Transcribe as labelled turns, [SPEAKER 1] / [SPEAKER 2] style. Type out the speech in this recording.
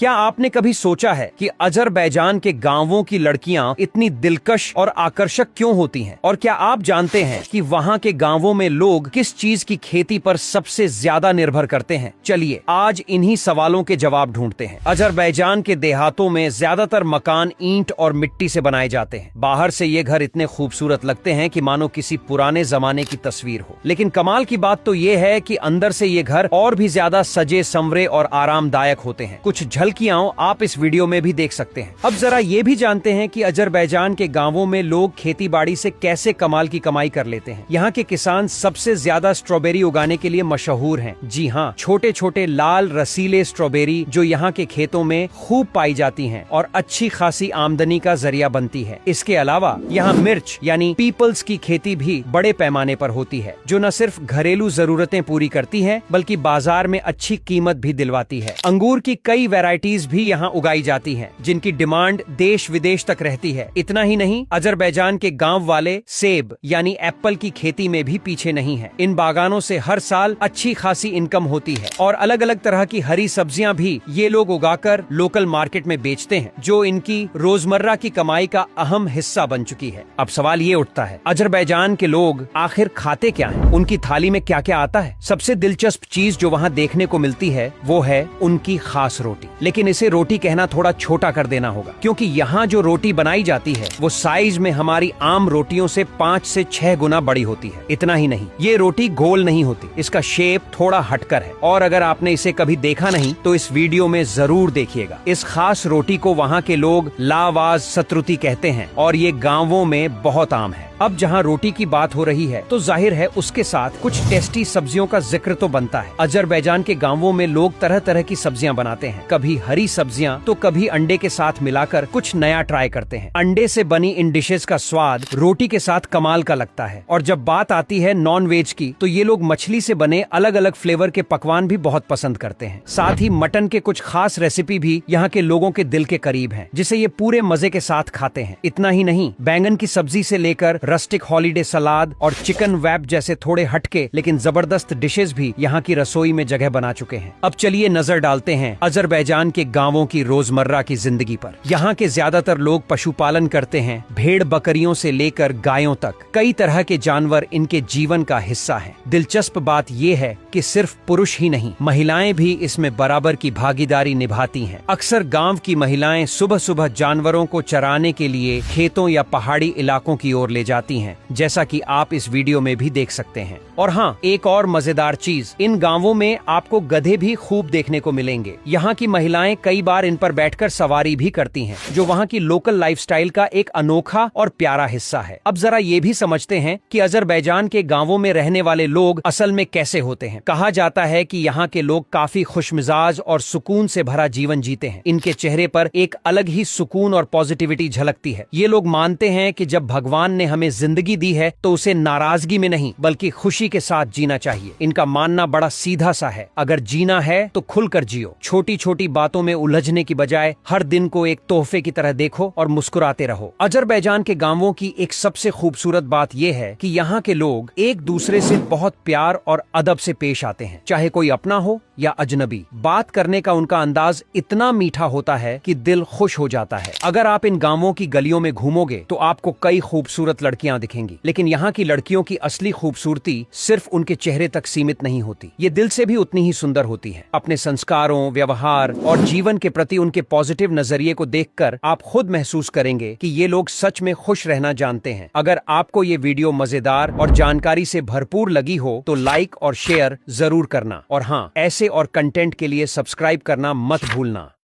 [SPEAKER 1] क्या आपने कभी सोचा है कि अजरबैजान के गांवों की लड़कियां इतनी दिलकश और आकर्षक क्यों होती हैं? और क्या आप जानते हैं कि वहां के गांवों में लोग किस चीज की खेती पर सबसे ज्यादा निर्भर करते हैं? चलिए आज इन्हीं सवालों के जवाब ढूंढते हैं। अजरबैजान के देहातों में ज्यादातर मकान ईंट और मिट्टी से बनाए जाते हैं। बाहर से ये घर इतने खूबसूरत लगते हैं कि मानो किसी पुराने जमाने की तस्वीर हो, लेकिन कमाल की बात तो ये है कि अंदर से ये घर और भी ज्यादा सजे संवरे और आरामदायक होते हैं। कुछ झलकियां आप इस वीडियो में भी देख सकते हैं। अब जरा ये भी जानते हैं कि अजरबैजान के गांवों में लोग खेती बाड़ी से कैसे कमाल की कमाई कर लेते हैं। यहाँ के किसान सबसे ज्यादा स्ट्रॉबेरी उगाने के लिए मशहूर हैं। जी हाँ, छोटे छोटे लाल रसीले स्ट्रॉबेरी जो यहाँ के खेतों में खूब पाई जाती हैं और अच्छी खासी आमदनी का जरिया बनती है। इसके अलावा यहाँ मिर्च यानी पीपल्स की खेती भी बड़े पैमाने पर होती है, जो न सिर्फ घरेलू जरूरतें पूरी करती है बल्कि बाजार में अच्छी कीमत भी दिलवाती है। अंगूर की कई वैरायटीज भी यहाँ उगाई जाती हैं, जिनकी डिमांड देश विदेश तक रहती है। इतना ही नहीं, अजरबैजान के गांव वाले सेब यानी एप्पल की खेती में भी पीछे नहीं है। इन बागानों से हर साल अच्छी खासी इनकम होती है और अलग अलग तरह की हरी सब्जियां भी ये लोग उगाकर लोकल मार्केट में बेचते हैं, जो इनकी रोजमर्रा की कमाई का अहम हिस्सा बन चुकी है। अब सवाल ये उठता है, अजरबैजान के लोग आखिर खाते क्या हैं? उनकी थाली में क्या क्या आता है? सबसे दिलचस्प चीज जो वहाँ देखने को मिलती है वो है उनकी खास रोटी। लेकिन इसे रोटी कहना थोड़ा छोटा कर देना होगा, क्योंकि यहाँ जो रोटी बनाई जाती है वो साइज में हमारी आम रोटियों से 5 से 6 गुना बड़ी होती है। इतना ही नहीं, ये रोटी गोल नहीं होती, इसका शेप थोड़ा हटकर है। और अगर आपने इसे कभी देखा नहीं तो इस वीडियो में जरूर देखिएगा। इस खास रोटी को वहाँ के लोग लावाज सत्रुती कहते हैं और ये गाँवों में बहुत आम है। अब जहाँ रोटी की बात हो रही है तो जाहिर है उसके साथ कुछ टेस्टी सब्जियों का जिक्र तो बनता है। अजरबैजान के गांवों में लोग तरह तरह की सब्जियां बनाते हैं, कभी हरी सब्जियां तो कभी अंडे के साथ मिलाकर कुछ नया ट्राई करते हैं। अंडे से बनी इन डिशेस का स्वाद रोटी के साथ कमाल का लगता है। और जब बात आती है नॉन वेज की तो ये लोग मछली से बने अलग अलग फ्लेवर के पकवान भी बहुत पसंद करते हैं। साथ ही मटन के कुछ खास रेसिपी भी यहाँ के लोगों के दिल के करीब है, जिसे ये पूरे मजे के साथ खाते हैं। इतना ही नहीं, बैंगन की सब्जी से लेकर रस्टिक हॉलीडे सलाद और चिकन वैप जैसे थोड़े हटके लेकिन जबरदस्त डिशेस भी यहाँ की रसोई में जगह बना चुके हैं। अब चलिए नजर डालते हैं अजरबैजान के गांवों की रोजमर्रा की जिंदगी पर। यहाँ के ज्यादातर लोग पशुपालन करते हैं। भेड़ बकरियों से लेकर गायों तक कई तरह के जानवर इनके जीवन का हिस्सा हैं। दिलचस्प बात यह है कि सिर्फ पुरुष ही नहीं, महिलाएं भी इसमें बराबर की भागीदारी निभाती हैं। अक्सर गांव की महिलाएं सुबह सुबह जानवरों को चराने के लिए खेतों या पहाड़ी इलाकों की ओर ले जाती हैं, जैसा कि आप इस वीडियो में भी देख सकते हैं। और हाँ, एक और मजेदार चीज, इन गांवों में आपको गधे भी खूब देखने को मिलेंगे। यहाँ की महिलाएं कई बार इन पर बैठकर सवारी भी करती हैं, जो वहाँ की लोकल लाइफस्टाइल का एक अनोखा और प्यारा हिस्सा है। अब जरा ये भी समझते हैं कि अजरबैजान के गांवों में रहने वाले लोग असल में कैसे होते हैं। कहा जाता है कि यहाँ के लोग काफी खुशमिजाज और सुकून से भरा जीवन जीते हैं। इनके चेहरे पर एक अलग ही सुकून और पॉजिटिविटी झलकती है। ये लोग मानते हैं कि जब भगवान ने हमें जिंदगी दी है तो उसे नाराजगी में नहीं बल्कि खुशी के साथ जीना चाहिए। इनका मानना बड़ा सीधा सा है, अगर जीना है तो खुलकर जियो। छोटी छोटी बातों में उलझने की बजाय हर दिन को एक तोहफे की तरह देखो और मुस्कुराते रहो। अजरबैजान के गांवों की एक सबसे खूबसूरत बात यह है कि यहाँ के लोग एक दूसरे से बहुत प्यार और अदब से पेश आते हैं, चाहे कोई अपना हो या अजनबी। बात करने का उनका अंदाज इतना मीठा होता है कि दिल खुश हो जाता है। अगर आप इन गांवों की गलियों में घूमोगे तो आपको कई खूबसूरत लड़कियां दिखेंगी, लेकिन यहाँ की लड़कियों की असली खूबसूरती सिर्फ उनके चेहरे तक सीमित नहीं होती, ये दिल से भी उतनी ही सुंदर होती है। अपने संस्कारों, व्यवहार और जीवन के प्रति उनके पॉजिटिव नजरिए को देखकर आप खुद महसूस करेंगे कि ये लोग सच में खुश रहना जानते हैं। अगर आपको ये वीडियो मजेदार और जानकारी से भरपूर लगी हो तो लाइक और शेयर जरूर करना, और हाँ, ऐसे और कंटेंट के लिए सब्सक्राइब करना मत भूलना।